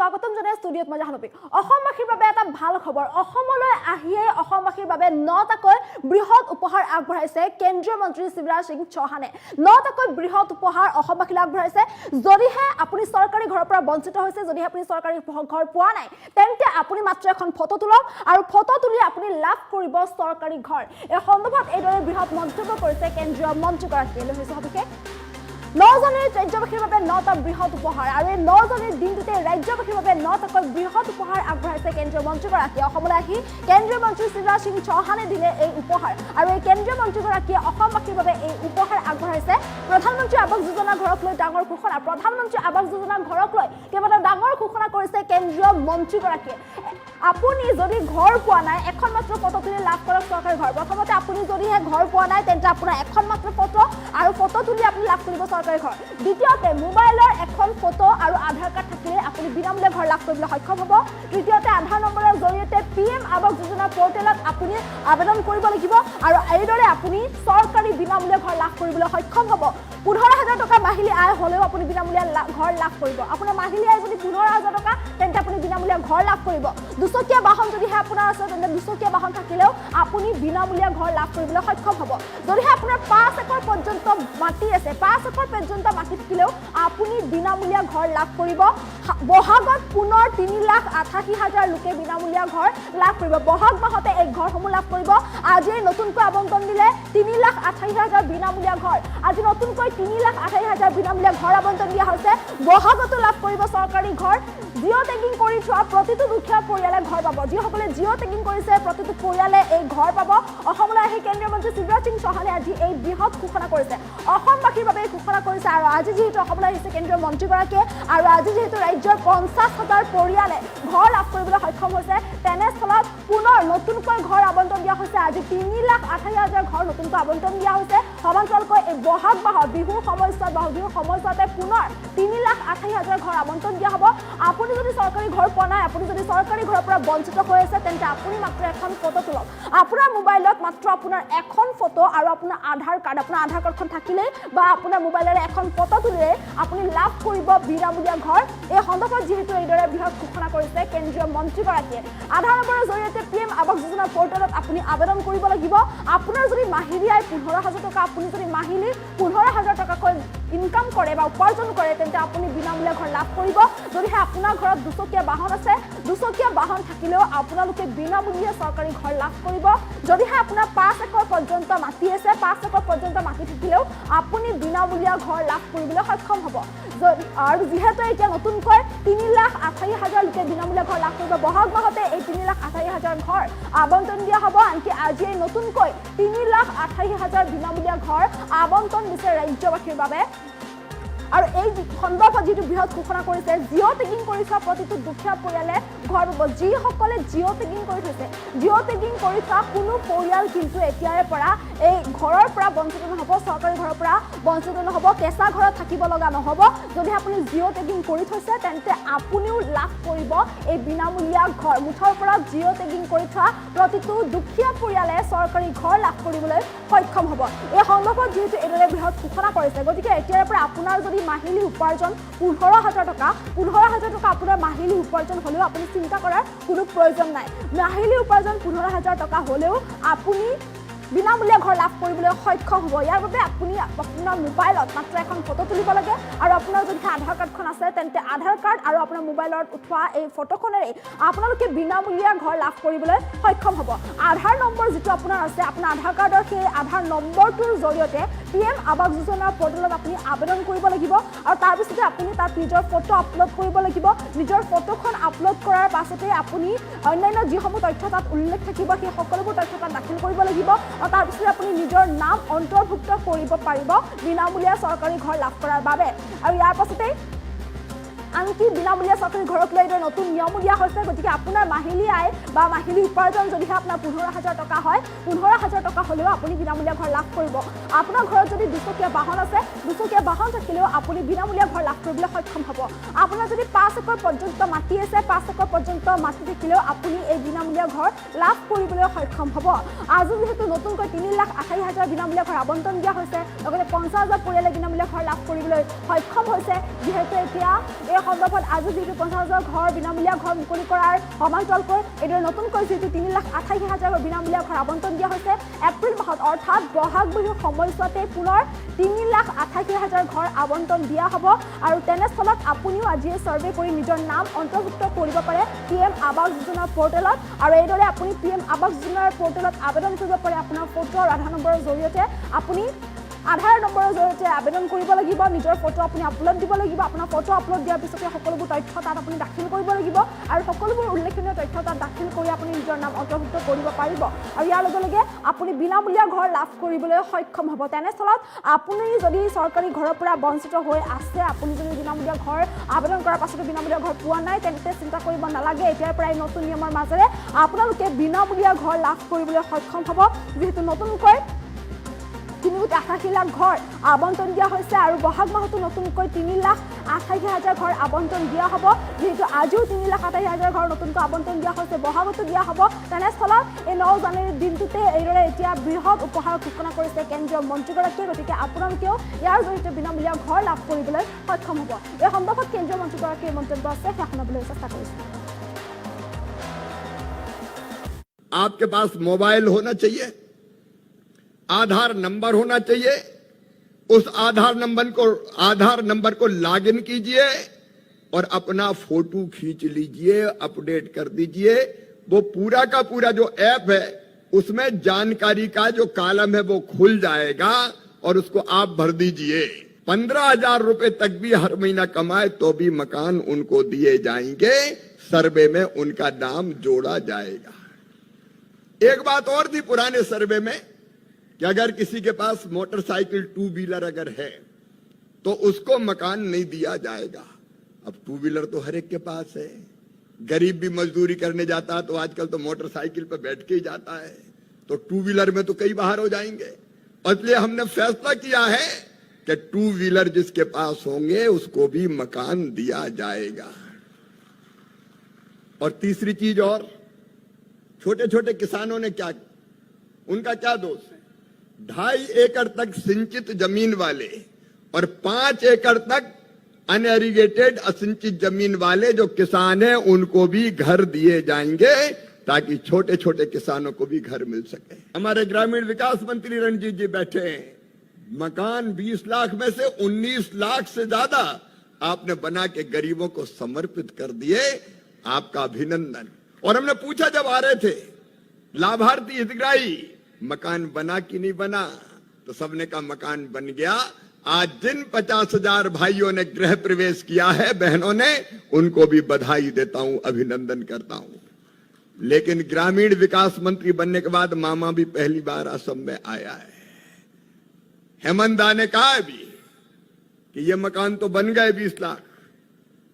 স্বাগতম জনাই ষ্টুডিঅ'ত মই জাহ্নৱী অসমবাসীৰ বাবে এটা ভাল খবৰ অসমলৈ আহিয়ে অসমবাসীৰ বাবে 9টাকৈ বৃহৎ উপহাৰ আগবঢ়াইছে কেন্দ্ৰীয় মন্ত্ৰী শিৱৰাজ সিং চৌহানে 9টাকৈ বৃহৎ উপহাৰ অসমবাসীলৈ আগবঢ়াইছে যদিহে আপুনি চৰকাৰী ঘৰৰ পৰা বঞ্চিত হৈছে যদিহে আপুনি চৰকাৰী ঘৰ পোৱা নাই তেন্তে আপুনি মাত্ৰ এখন ফটো তোলক আৰু ফটো তুলি আপুনি লাভ কৰিব চৰকাৰী ঘৰ এই সন্দৰ্ভত এইদৰে বৃহৎ মন্তব্য কৰিছে কেন্দ্ৰীয় মন্ত্ৰীগৰাকীয়ে লৈ হৈছে সবিশেষ 9জনীৰ ৰাজ্যবাসীৰ বাবে 9টা বৃহৎ উপহাৰ আৰু এই 9জনীৰ দিনটোতে ৰাজ্যবাসীৰ বাবে 9টাকৈ বৃহৎ উপহাৰ আগবঢ়াইছে কেন্দ্ৰীয় মন্ত্ৰীগৰাকীয়ে অসমলৈ আহি কেন্দ্ৰীয় মন্ত্ৰী শিৱৰাজ সিং চৌহানে দিলে এই উপহাৰ আৰু এই কেন্দ্ৰীয় মন্ত্ৰীগৰাকীয়ে অসমবাসীৰ বাবে এই উপহাৰ আগবঢ়াইছে প্ৰধানমন্ত্ৰী আৱাস যোজনা ঘৰক লৈ ডাঙৰ ঘোষণা প্ৰধানমন্ত্ৰী আৱাস যোজনা ঘৰক লৈ কেইবাটাও ডাঙৰ ঘোষণা কৰিছে কেন্দ্ৰীয় মন্ত্ৰীগৰাকীয়ে আপুনি যদি ঘৰ পোৱা নাই এখন মাত্ৰ ফটো তুলি লাভ কৰক চৰকাৰী ঘৰ প্ৰথমতে আপুনি যদিহে ঘৰ পোৱা নাই তেন্তে আপোনাৰ এখন মাত্ৰ ফটো আৰু ফটো তুলি আপুনি লাভ কৰিব চৰকাৰী ঘৰ দ্বিতীয়তে মোবাইলৰ এখন ফটো আৰু আধাৰ কাৰ্ড থাকিলে আপুনি বিনামূলীয়া ঘৰ লাভ কৰিবলৈ সক্ষম হ'ব তৃতীয়তে আধাৰ নম্বৰৰ জৰিয়তে PM আৱাস যোজনা পৰ্টেলত আপুনি আবেদন কৰিব লাগিব আৰু এইদৰে আপুনি চৰকাৰী বিনামূলীয়া ঘৰ লাভ কৰিবলৈ সক্ষম হ'ব 15000 টকা মাহিলী আয় হলেও আপুনি বিনামূলীয়া ঘৰ লাভ কৰিব আপোনাৰ মাহিলী আয় যদি 15000 টকা তেন্তে আপুনি বিনামূলীয়া ঘৰ লাভ কৰিব দুচকীয়া বাহন যদিহে আপোনাৰ আছে তেন্তে দুচকীয়া বাহন থাকিলেও আপুনি বিনামূলীয়া ঘৰ লাভ কৰিবলৈ সক্ষম হ'ব যদিহে আপোনাৰ 5 একৰ পৰ্যন্ত মাটি আছে 5 একৰ পৰ্যন্ত মাটি থাকিলেও আপুনি বিনামূলীয়া ঘৰ লাভ কৰিব বহাগত পুনৰ 3,88,000 লোকে বিনামূলীয়া ঘৰ লাভ কৰিব বহাগ মাহতে এই ঘৰসমূহ লাভ কৰিব আজি নতুনকৈ আবণ্টন দিলে 3,88,000 বিনামূলীয়া ঘৰ আজি নতুনকৈ 3,88,000 বিনামূলীয়া ঘৰ আবণ্টন দিয়া হৈছে বহাগতো লাভ কৰিব চৰকাৰী ঘৰ জিঅ' টেগিং কৰি থোৱা প্ৰতিটো দুখীয়া পৰিয়ালে ঘৰ পাব যিসকলে জিঅ' টেগিং কৰিছে প্ৰতিটো পৰিয়ালে এই ঘৰ পাব অসমলৈ আহি কেন্দ্ৰীয় মন্ত্ৰী শিৱৰাজ সিং চৌহানে আজি এই বৃহৎ ঘোষণা কৰিছে অসমবাসীৰ বাবে ঘোষণা কৰিছে আৰু আজি যিহেতু অসমলৈ আহিছে কেন্দ্ৰীয় মন্ত্ৰীগৰাকীয়ে আৰু আজি যিহেতু ৰাজ্যৰ 50,000 পৰিয়ালে ঘৰ লাভ কৰিবলৈ সক্ষম হৈছে তেনেস্থলত পুনৰ নতুনকৈ ঘৰ আবণ্টন দিয়া হৈছে আজি 3,88,000 ঘৰ নতুনকৈ আবণ্টন দিয়া হৈছে সমান্তৰালকৈ এই বহাগ মাহৰ বিহুৰ সময়ছোৱাতে পুনৰ 3,88,000 ঘৰ আবণ্টন দিয়া হ'ব আপুনি যদি চৰকাৰী ঘৰ পোৱা নাই আপুনি যদি চৰকাৰী ঘৰৰ পৰা বঞ্চিত হৈ আছে তেন্তে আপুনি মাত্ৰ এখন ফটো তোলক আপোনাৰ মোবাইলত মাত্ৰ আপোনাৰ এখন ফটো আৰু আপোনাৰ আধাৰ কাৰ্ডখন থাকিলেই বা আপোনাৰ মোবাইলেৰে এখন ফটো তুলিলে আপুনি লাভ কৰিব বিনামূলীয়া ঘৰ এই সন্দৰ্ভত যিহেতু এইদৰে বৃহৎ ঘোষণা কৰিছে কেন্দ্ৰীয় মন্ত্ৰীগৰাকীয়ে আধাৰ নম্বৰৰ জৰিয়তে PM আৱাস যোজনা পৰ্টেলত আপুনি আবেদন কৰিব লাগিব আপোনাৰ যদি মাহিলী আয় 15,000 টকা আপুনি যদি মাহিলী 15,000 টকাকৈ ইনকাম কৰে বা উপাৰ্জন কৰে তেন্তে আপুনি বিনামূলীয়া ঘৰ লাভ কৰিব যদিহে আপোনাৰ ঘৰত দুচকীয়া বাহন আছে দুচকীয়া বাহন থাকিলেও আপোনালোকে বিনামূলীয়া চৰকাৰী ঘৰ লাভ কৰিব যদিহে আপোনাৰ 5 একৰ পৰ্যন্ত মাটি আছে 5 একৰ পৰ্যন্ত মাটি থাকিলেও আপুনি বিনামূলীয়া ঘৰ লাভ কৰিবলৈ সক্ষম হ'ব আৰু যিহেতু এতিয়া নতুনকৈ 3,88,000 লোকে বিনামূলীয়া ঘৰ লাভ কৰিব বহাগ মাহতে এই 3,88,000 ঘৰ আবণ্টন দিয়া হ'ব আনকি আজি নতুনকৈ 3,88,000 বিনামূলীয়া ঘৰ আবণ্টন দিছে ৰাজ্যবাসীৰ বাবে আৰু এই সন্দৰ্ভত যিটো বৃহৎ ঘোষণা কৰিছে জিঅ' টেগিং কৰি থোৱা প্ৰতিটো দুখীয়া পৰিয়ালে ঘৰ পাব যিসকলে জিঅ' টেগিং কৰি থৈছে জিঅ' টেগিং কৰি থোৱা কোনো পৰিয়াল কিন্তু এতিয়াৰে পৰা এই ঘৰৰ পৰা বঞ্চিত নহ'ব চৰকাৰী ঘৰৰ পৰা বঞ্চিত নহ'ব কেঁচা ঘৰত থাকিব লগা নহ'ব যদি আপুনি জিঅ' টেগিং কৰি থৈছে তেন্তে আপুনিও লাভ কৰিব এই বিনামূলীয়া ঘৰ মুঠৰ পৰা জিঅ' টেগিং কৰি থোৱা প্ৰতিটো দুখীয়া পৰিয়ালে চৰকাৰী ঘৰ লাভ কৰিবলৈ সক্ষম হ'ব এই সন্দৰ্ভত যিহেতু এইদৰে বৃহৎ ঘোষণা কৰিছে গতিকে এতিয়াৰে পৰা আপোনাৰ যদি মাহিলী উপাৰ্জন 15,000 টকা আপোনাৰ মাহিলী উপাৰ্জন হ'লেও আপুনি চিন্তা কৰাৰ কোনো প্ৰয়োজন নাই মাহিলী উপাৰ্জন 15,000 টকা হ'লেও আপুনি বিনামূলীয়া ঘৰ লাভ কৰিবলৈ সক্ষম হ'ব ইয়াৰ বাবে আপুনি আপোনাৰ মোবাইলত মাত্ৰ এখন ফটো তুলিব লাগে আৰু আপোনাৰ যদি আধাৰ কাৰ্ডখন আছে তেন্তে আধাৰ কাৰ্ড আৰু আপোনাৰ মোবাইলত উঠোৱা এই ফটোখনেৰে আপোনালোকে বিনামূলীয়া ঘৰ লাভ কৰিবলৈ সক্ষম হ'ব আধাৰ নম্বৰ যিটো আপোনাৰ আছে আপোনাৰ আধাৰ কাৰ্ডৰ সেই আধাৰ নম্বৰটোৰ জৰিয়তে PM আৱাস যোজনাৰ পৰ্টেলত আপুনি আবেদন কৰিব লাগিব আৰু তাৰপিছতে আপুনি তাত নিজৰ ফটো আপলোড কৰিব লাগিব নিজৰ ফটোখন আপলোড কৰাৰ পাছতে আপুনি অন্যান্য যিসমূহ তথ্য তাত উল্লেখ থাকিব সেই সকলোবোৰ তথ্য তাত দাখিল কৰিব লাগিব আৰু তাৰপিছতে আপুনি নিজৰ নাম অন্তৰ্ভুক্ত কৰিব পাৰিব বিনামূলীয়া চৰকাৰী ঘৰ লাভ কৰাৰ বাবে আৰু ইয়াৰ পাছতে আনকি বিনামূলীয়া চৰকাৰী ঘৰক লৈ নতুন নিয়ম দিয়া হৈছে গতিকে আপোনাৰ মাহিলী আয় বা মাহিলী উপাৰ্জন যদিহে আপোনাৰ 15,000 টকা হয় 15,000 টকা হ'লেও আপুনি বিনামূলীয়া ঘৰ লাভ কৰিব আপোনাৰ ঘৰত যদি দুচকীয়া বাহন আছে দুচকীয়া বাহন থাকিলেও আপুনি বিনামূলীয়া ঘৰ লাভ কৰিবলৈ সক্ষম হ'ব আপোনাৰ যদি 5 একৰ পৰ্যন্ত মাটি আছে 5 একৰ পৰ্যন্ত মাটি থাকিলেও আপুনি এই বিনামূলীয়া ঘৰ লাভ কৰিবলৈ সক্ষম হ'ব আজি যেহেতু নতুনকৈ 3,88,000 বিনামূলীয়া ঘৰ আবণ্টন দিয়া হৈছে লগতে 50,000 পৰিয়ালে বিনামূলীয়া ঘৰ লাভ কৰিবলৈ সক্ষম হৈছে যেহেতু এতিয়া এই সন্দৰ্ভত আজি যিটো 50,000 ঘৰ বিনামূলীয়া ঘৰ মুকলি কৰাৰ সমান্তৰালকৈ এইদৰে নতুনকৈ যিটো 3,88,000 বিনামূলীয়া ঘৰ আবণ্টন দিয়া হৈছে এপ্ৰিল মাহত অৰ্থাৎ বহাগ বিহুৰ সময়ছোৱাতে পুনৰ 3,88,000 ঘৰ আবণ্টন দিয়া হ'ব আৰু তেনেস্থলত আপুনিও আজি সাৰ্ভে কৰি নিজৰ নাম অন্তৰ্ভুক্ত কৰিব পাৰে PM আৱাস যোজনা পৰ্টেলত আৰু এইদৰে আপুনি PM আৱাস যোজনাৰ পৰ্টেলত আবেদন কৰিব পাৰে আপোনাৰ ফটো আৰু আধাৰ নম্বৰৰ জৰিয়তে আপুনি আধাৰ নম্বৰৰ জৰিয়তে আবেদন কৰিব লাগিব নিজৰ ফটো আপুনি আপলোড দিব লাগিব আপোনাৰ ফটো আপলোড দিয়াৰ পিছতে সকলোবোৰ তথ্য তাত আপুনি দাখিল কৰিব লাগিব আৰু সকলোবোৰ উল্লেখনীয় তথ্য তাত দাখিল কৰি আপুনি নিজৰ নাম অন্তৰ্ভুক্ত কৰিব পাৰিব আৰু ইয়াৰ লগে লগে আপুনি বিনামূলীয়া ঘৰ লাভ কৰিবলৈ সক্ষম হ'ব তেনেস্থলত আপুনি যদি চৰকাৰী ঘৰৰ পৰা বঞ্চিত হৈ আছে আপুনি যদি বিনামূলীয়া ঘৰ আবেদন কৰাৰ পাছতো বিনামূলীয়া ঘৰ পোৱা নাই তেন্তে চিন্তা কৰিব নালাগে এতিয়াৰ পৰাই নতুন নিয়মৰ মাজেৰে আপোনালোকে বিনামূলীয়া ঘৰ লাভ কৰিবলৈ সক্ষম হ'ব যিহেতু নতুনকৈ 3,88,000 ঘৰ আবণ্টন দিয়া হৈছে আৰু বহাগ মাহতো নতুনকৈ 3,88,000 ঘৰ আবণ্টন দিয়া হ'ব যেহেতু আজিও 3,88,000 ঘৰ নতুনকৈ আবণ্টন দিয়া হৈছে বহাগতো দিয়া হ'ব তেনেস্থলত এই 9 জানুৱাৰীৰ দিনটোতে এইদৰে এতিয়া বৃহৎ উপহাৰ ঘোষণা কৰিছে কেন্দ্ৰীয় মন্ত্ৰীগৰাকীয়ে গতিকে আপোনালোকেও ইয়াৰ জৰিয়তে বিনামূলীয়া ঘৰ লাভ কৰিবলৈ সক্ষম হ'ব এই সন্দৰ্ভত কেন্দ্ৰীয় মন্ত্ৰীগৰাকীৰ মন্তব্য আছে সেয়া শুনাবলৈ চেষ্টা কৰিছোঁ आपके पास मोबाइल होना चाहिए आधार नंबर होना चाहिए उस आधार नंबर को लॉगिन कीजिए और अपना फोटो खींच लीजिए अपडेट कर दीजिए वो पूरा का पूरा जो ऐप है उसमें जानकारी का जो कॉलम है वो खुल जाएगा और उसको आप भर दीजिए 15,000 रुपए तक भी हर महीना कमाए तो भी मकान उनको दिए जाएंगे सर्वे में उनका नाम जोड़ा जाएगा एक बात और थी पुराने सर्वे में कि अगर किसी के पास मोटरसाइकिल 2 व्हीलर अगर है तो उसको मकान नहीं दिया जाएगा अब 2 व्हीलर तो हर एक के पास है गरीब भी मजदूरी करने जाता है तो आजकल तो मोटरसाइकिल पर बैठ के ही जाता है तो 2 व्हीलर में तो कई बाहर हो जाएंगे और इसलिए हमने फैसला किया है कि 2 व्हीलर जिसके पास होंगे उसको भी मकान दिया जाएगा और तीसरी चीज और छोटे छोटे किसानों ने क्या उनका क्या दोष है 2.5 एकड़ तक सिंचित जमीन वाले और 5 एकड़ तक अनइरिगेटेड असिंचित जमीन वाले जो किसान हैं उनको भी घर दिए जाएंगे ताकि छोटे छोटे किसानों को भी घर मिल सके हमारे ग्रामीण विकास मंत्री रणजीत जी बैठे हैं मकान 20 लाख में से 19 लाख से ज्यादा आपने बना के गरीबों को समर्पित कर दिए आपका अभिनंदन और हमने पूछा जब आ रहे थे लाभार्थी हितग्राही मकान बना कि नहीं बना तो सबने कहा मकान बन गया आज जिन 50,000 भाइयों ने गृह प्रवेश किया है बहनों ने उनको भी बधाई देता हूं अभिनंदन करता हूं लेकिन ग्रामीण विकास मंत्री बनने के बाद मामा भी पहली बार असम में आया है हेमंत दा ने कहा अभी कि ये मकान तो बन गए 20 लाख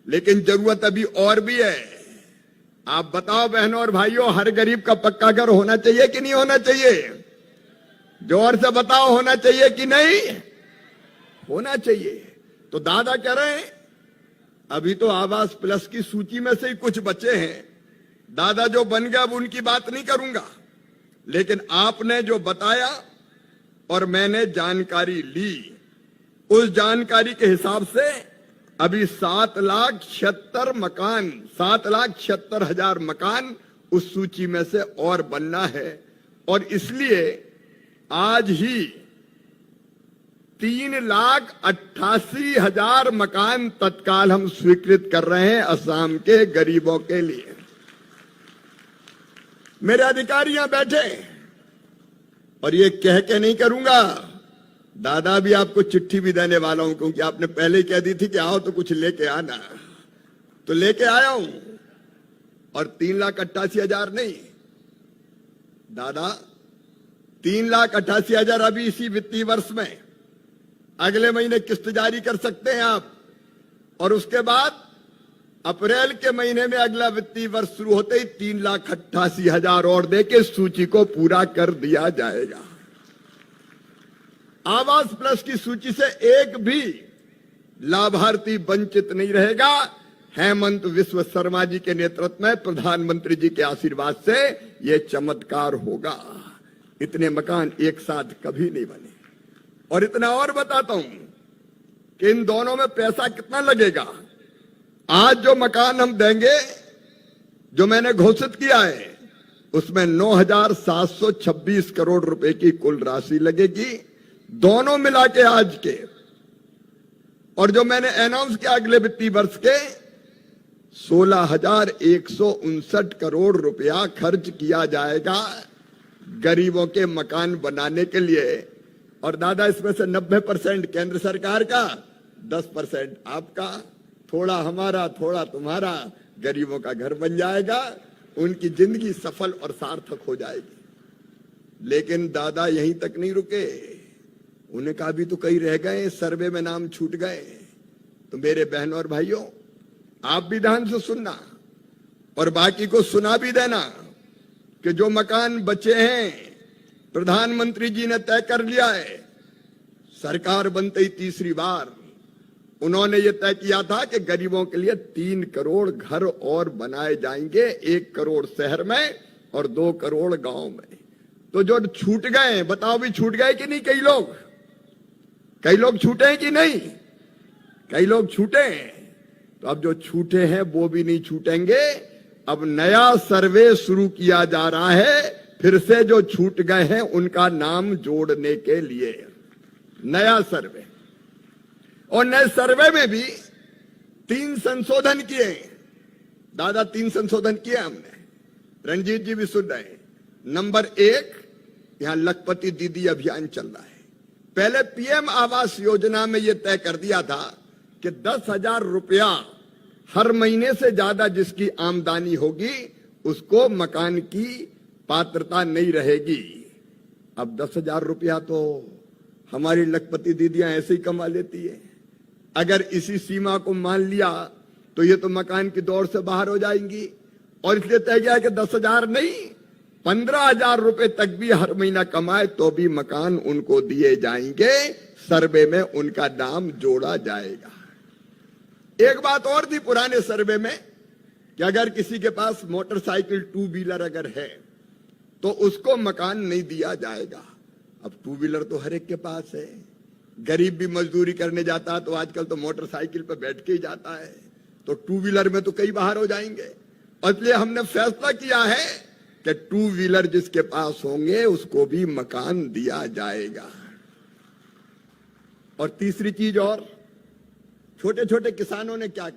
लेकिन जरूरत अभी और भी है आप बताओ बहनों और भाइयों हर गरीब का पक्का घर होना चाहिए कि नहीं होना चाहिए जोर से बताओ होना चाहिए कि नहीं होना चाहिए तो दादा कह रहे हैं अभी तो आवास प्लस की सूची में से ही कुछ बचे हैं दादा जो बन गया अब उनकी बात नहीं करूंगा लेकिन आपने जो बताया और मैंने जानकारी ली उस जानकारी के हिसाब से अभी 7,76,000 मकान उस सूची में से और बनना है और इसलिए आज ही 3,88,000 मकान तत्काल हम स्वीकृत कर रहे हैं असम के गरीबों के लिए मेरे अधिकारी यहां बैठे और ये कह के नहीं करूंगा दादा भी आपको चिट्ठी भी देने वाला हूं क्योंकि आपने पहले ही कह दी थी कि आओ तो कुछ लेके आना तो लेके आया हूं और 3,88,000 नहीं दादा 3,88,000 अभी इसी वित्तीय वर्ष में अगले महीने किस्त जारी कर सकते हैं आप और उसके बाद अप्रैल के महीने में अगला वित्तीय वर्ष शुरू होते ही 3,88,000 और देके सूची को पूरा कर दिया जाएगा आवास प्लस की सूची से एक भी लाभार्थी वंचित नहीं रहेगा हेमंत विश्व शर्मा जी के नेतृत्व में प्रधानमंत्री जी के आशीर्वाद से यह चमत्कार होगा इतने मकान एक साथ कभी नहीं बने और इतना और बताता हूं कि इन दोनों में पैसा कितना लगेगा आज जो मकान हम देंगे, जो मैंने घोषित किया है, उसमें 9,726 करोड़ रुपए की कुल राशि लगेगी, दोनों मिला के आज के। और जो मैंने अनाउंस किया अगले वित्तीय वर्ष के 16,159 करोड़ रुपया खर्च किया जाएगा गरीबों के मकान बनाने के लिए। और दादा, इसमें से 90% केंद्र सरकार का, 10% आपका, थोड़ा हमारा, थोड़ा तुम्हारा, गरीबों का घर बन जाएगा, उनकी जिंदगी सफल और सार्थक हो जाएगी। लेकिन दादा यहीं तक नहीं रुके, उन्हें कहा भी तो कई रह गए, सर्वे में नाम छूट गए। तो मेरे बहनों और भाइयों, आप भी ध्यान से सुनना और बाकी को सुना भी देना कि जो मकान बचे हैं, प्रधानमंत्री जी ने तय कर लिया है। सरकार बनते ही तीसरी बार उन्होंने ये तय किया था कि गरीबों के लिए 3 करोड़ घर और बनाए जाएंगे, 1 करोड़ शहर में और 2 करोड़ गांव में। तो जो छूट गए, बताओ भी छूट गए कि नहीं? कई लोग छूटे हैं कि नहीं? कई लोग छूटे हैं। तो अब जो छूटे हैं वो भी नहीं छूटेंगे। अब नया सर्वे शुरू किया जा रहा है, फिर से जो छूट गए हैं उनका नाम जोड़ने के लिए नया सर्वे। और नए सर्वे में भी 3 संशोधन किए दादा, 3 संशोधन किए हमने। रणजीत जी भी सुन रहे हैं। नंबर 1, यहां लखपति दीदी अभियान चल रहा है। पहले पीएम आवास योजना में यह तय कर दिया था कि 10,000 रुपया हर महीने से ज्यादा जिसकी आमदनी होगी उसको मकान की पात्रता नहीं रहेगी। अब 10,000 रुपया तो हमारी लखपति दीदियां ऐसे ही कमा लेती है। अगर इसी सीमा को मान लिया तो ये तो मकान की दौड़ से बाहर हो जाएंगी। और इसलिए तय किया कि 10,000 नहीं, 15,000 रुपए तक भी हर महीना कमाए तो भी मकान उनको दिए जाएंगे। सर्वे में उनका नाम जोड़ा जाएगा। एक बात और थी पुराने सर्वे में कि अगर किसी के पास मोटरसाइकिल 2 व्हीलर अगर है तो उसको मकान नहीं दिया जाएगा। अब 2 व्हीलर तो हर एक के पास है। गरीब भी मजदूरी करने जाता है तो आजकल तो मोटरसाइकिल पर बैठ के ही जाता है, तो 2 व्हीलर में तो कई बाहर हो जाएंगे। और इसलिए हमने फैसला किया है कि 2 व्हीलर जिसके पास होंगे उसको भी मकान दिया जाएगा। और तीसरी चीज, और छोटे छोटे किसानों ने क्या